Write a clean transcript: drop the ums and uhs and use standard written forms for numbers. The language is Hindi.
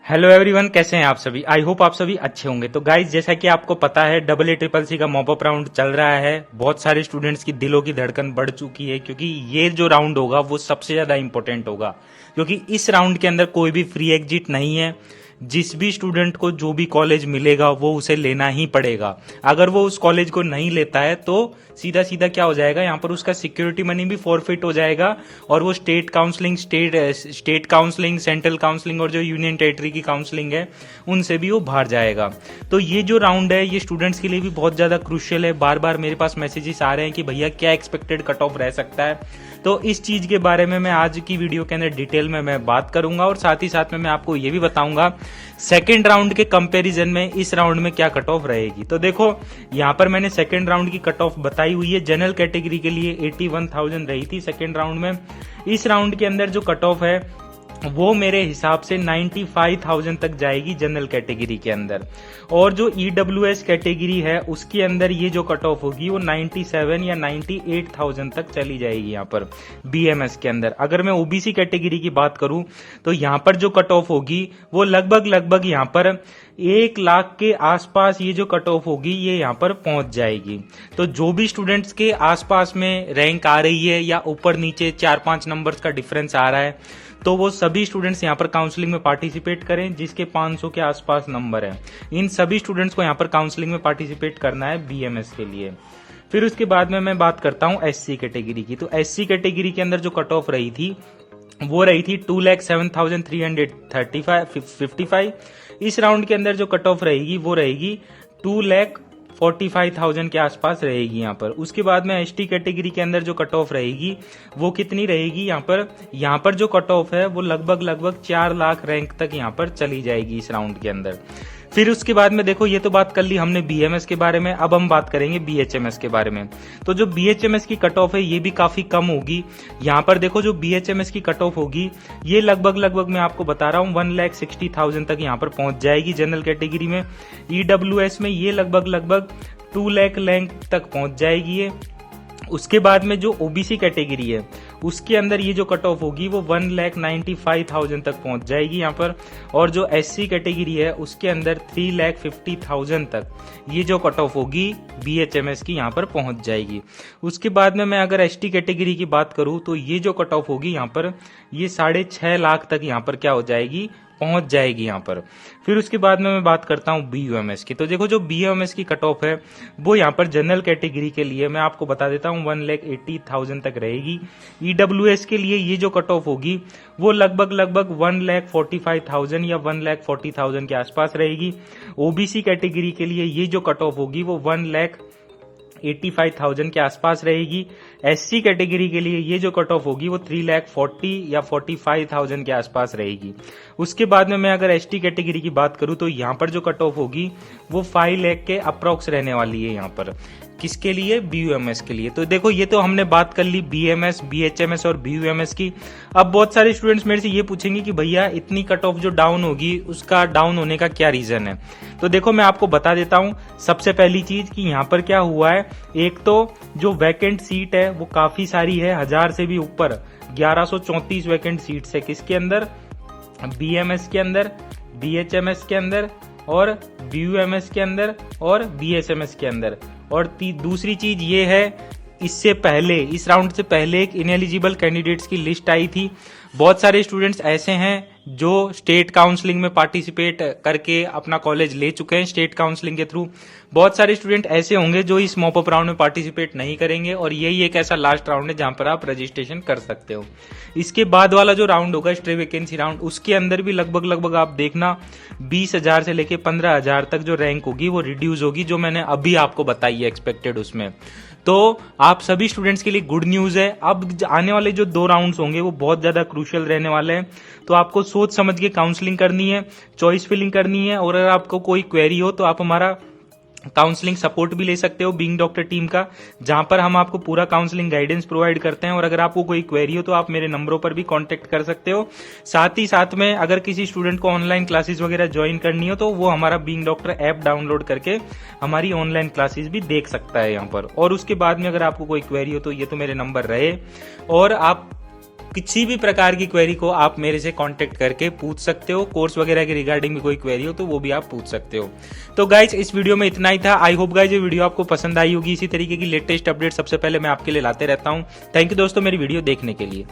हेलो एवरीवन, कैसे हैं आप सभी। आई होप आप सभी अच्छे होंगे। तो गाइज, जैसा कि आपको पता है AA CCC का मॉपअप राउंड चल रहा है। बहुत सारे स्टूडेंट्स की दिलों की धड़कन बढ़ चुकी है, क्योंकि ये जो राउंड होगा वो सबसे ज्यादा इंपॉर्टेंट होगा, क्योंकि इस राउंड के अंदर कोई भी फ्री एग्जिट नहीं है। जिस भी स्टूडेंट को जो भी कॉलेज मिलेगा वो उसे लेना ही पड़ेगा। अगर वो उस कॉलेज को नहीं लेता है तो सीधा सीधा क्या हो जाएगा, यहाँ पर उसका सिक्योरिटी मनी भी फॉरफिट हो जाएगा और वो स्टेट काउंसलिंग, सेंट्रल काउंसलिंग और जो यूनियन टेरिटरी की काउंसलिंग है उनसे भी वो बाहर जाएगा। तो ये जो राउंड है ये स्टूडेंट्स के लिए भी बहुत ज्यादा क्रूशियल है। बार बार मेरे पास मैसेजेस आ रहे हैं कि भैया क्या एक्सपेक्टेड कट ऑफ रह सकता है। तो इस चीज के बारे में मैं आज की वीडियो के अंदर डिटेल में मैं बात करूंगा और साथ ही साथ में मैं आपको ये भी बताऊंगा सेकेंड राउंड के कंपैरिजन में इस राउंड में क्या कट ऑफ रहेगी। तो देखो, यहाँ पर मैंने सेकेंड राउंड की कट ऑफ बताई हुई है। जनरल कैटेगरी के लिए 81,000 रही थी सेकेंड राउंड में। इस राउंड के अंदर जो कट ऑफ है वो मेरे हिसाब से 95,000 तक जाएगी जनरल कैटेगरी के अंदर। और जो EWS कैटेगरी है उसके अंदर ये जो कट ऑफ होगी वो 97 या 98,000 तक चली जाएगी यहाँ पर BMS के अंदर। अगर मैं OBC कैटेगरी की बात करूं तो यहाँ पर जो कट ऑफ होगी वो लगभग यहाँ पर 1 लाख के आसपास ये जो कट ऑफ होगी ये यहाँ पर पहुंच जाएगी। तो जो भी स्टूडेंट्स के आसपास में रैंक आ रही है या ऊपर नीचे 4-5 नंबर्स का डिफरेंस आ रहा है तो वो सभी स्टूडेंट्स यहाँ पर काउंसलिंग में पार्टिसिपेट करें जिसके 500 के आसपास नंबर है। इन सभी स्टूडेंट्स को यहाँ पर काउंसलिंग में पार्टिसिपेट करना है BMS के लिए। फिर उसके बाद में मैं बात करता हूँ SC कैटेगरी की। तो SC कैटेगरी के अंदर जो कट ऑफ रही थी वो रही थी 2,07,355। इस राउंड के अंदर जो कट ऑफ रहेगी वो रहेगी 2,45,000 के आसपास रहेगी यहाँ पर। उसके बाद में ST कैटेगरी के अंदर जो कट ऑफ रहेगी वो कितनी रहेगी, यहाँ पर जो कट ऑफ है वो लगभग 4 लाख रैंक तक यहाँ पर चली जाएगी इस राउंड के अंदर। फिर उसके बाद में देखो, ये तो बात कर ली हमने BMS के बारे में। अब हम बात करेंगे BHMS के बारे में। तो जो BHMS की कट ऑफ है ये भी काफी कम होगी। यहाँ पर देखो, जो BHMS की कट ऑफ होगी ये लगभग मैं आपको बता रहा हूँ 1,60,000 तक यहाँ पर पहुंच जाएगी जनरल कैटेगरी में। EWS में ये लगभग 2 लाख रैंक तक पहुंच जाएगी ये। उसके बाद में जो OBC कैटेगरी है उसके अंदर ये जो कट ऑफ होगी वो 1,95,000 तक पहुंच जाएगी यहाँ पर। और जो SC कैटेगरी है उसके अंदर 3,50,000 तक ये जो कट ऑफ होगी BHMS की यहाँ पर पहुंच जाएगी। उसके बाद में मैं अगर ST कैटेगरी की बात करूं तो ये जो कट ऑफ होगी यहाँ पर ये 6.5 लाख तक यहाँ पर क्या हो जाएगी, पहुंच जाएगी यहाँ पर। फिर उसके बाद में मैं बात करता हूँ BUMS की। तो देखो, जो BUMS की कट ऑफ है वो यहाँ पर जनरल कैटेगरी के लिए मैं आपको बता देता हूँ 1,80,000 तक रहेगी। EWS के लिए ये जो कट ऑफ होगी वो लगभग 1,45,000 या 1,40,000 के आसपास रहेगी। OBC कैटेगरी के लिए ये जो कट ऑफ होगी वो 1,85,000 के आसपास रहेगी। SC कैटेगरी के लिए ये जो कट ऑफ होगी वो 3,40,000 या 45,000 के आसपास रहेगी। उसके बाद में मैं अगर ST कैटेगरी की बात करूं तो यहाँ पर जो कट ऑफ होगी वो 5 लाख के अप्रोक्स रहने वाली है यहाँ पर। किसके लिए? BUMS के लिए। तो देखो, ये तो हमने बात कर ली BMS, BHMS और BUMS की। अब बहुत सारे स्टूडेंट्स मेरे से ये पूछेंगे कि भैया इतनी कट ऑफ जो डाउन होगी उसका डाउन होने का क्या रीजन है। तो देखो, मैं आपको बता देता हूं। सबसे पहली चीज कि यहाँ पर क्या हुआ है, एक तो जो वैकेंट सीट है वो काफी सारी है, 1000 से भी ऊपर 1134 वैकेंट सीट्स है। किसके अंदर? BMS के अंदर, BHMS के अंदर और BUMS के अंदर और BSMS के अंदर। और दूसरी चीज ये है, इससे पहले, इस राउंड से पहले एक इनएलिजिबल कैंडिडेट्स की लिस्ट आई थी। बहुत सारे स्टूडेंट्स ऐसे हैं जो स्टेट काउंसलिंग में पार्टिसिपेट करके अपना कॉलेज ले चुके हैं स्टेट काउंसलिंग के थ्रू। बहुत सारे स्टूडेंट ऐसे होंगे जो इस मॉपअप राउंड में पार्टिसिपेट नहीं करेंगे और यही एक ऐसा लास्ट राउंड है जहां पर आप रजिस्ट्रेशन कर सकते हो। इसके बाद वाला जो राउंड होगा स्ट्रे वैकेंसी राउंड, उसके अंदर भी लगभग आप देखना 20,000 से लेके 15,000 तक जो रैंक होगी वो रिड्यूस होगी, जो मैंने अभी आपको बताई है एक्सपेक्टेड उसमें। तो आप सभी स्टूडेंट्स के लिए गुड न्यूज है। अब आने वाले जो 2 राउंड्स होंगे वो बहुत ज्यादा क्रूशियल रहने वाले हैं। तो आपको सोच समझ के काउंसलिंग करनी है, चॉइस फिलिंग करनी है। और अगर आपको कोई क्वेरी हो तो आप हमारा काउंसलिंग सपोर्ट भी ले सकते हो बीइंग डॉक्टर टीम का, जहां पर हम आपको पूरा काउंसलिंग गाइडेंस प्रोवाइड करते हैं। और अगर आपको कोई क्वेरी हो तो आप मेरे नंबरों पर भी कांटेक्ट कर सकते हो। साथ ही साथ में अगर किसी स्टूडेंट को ऑनलाइन क्लासेस वगैरह ज्वाइन करनी हो तो वो हमारा बीइंग डॉक्टर ऐप डाउनलोड करके हमारी ऑनलाइन क्लासेस भी देख सकता है यहाँ पर। और उसके बाद में अगर आपको कोई क्वेरी हो तो ये तो मेरे नंबर रहे। और आप किसी भी प्रकार की क्वेरी को आप मेरे से कांटेक्ट करके पूछ सकते हो। कोर्स वगैरह के रिगार्डिंग भी कोई क्वेरी हो तो वो भी आप पूछ सकते हो। तो गाइज इस वीडियो में इतना ही था। आई होप गाइज ये वीडियो आपको पसंद आई होगी। इसी तरीके की लेटेस्ट अपडेट सबसे पहले मैं आपके लिए लाते रहता हूँ। थैंक यू दोस्तों मेरी वीडियो देखने के लिए।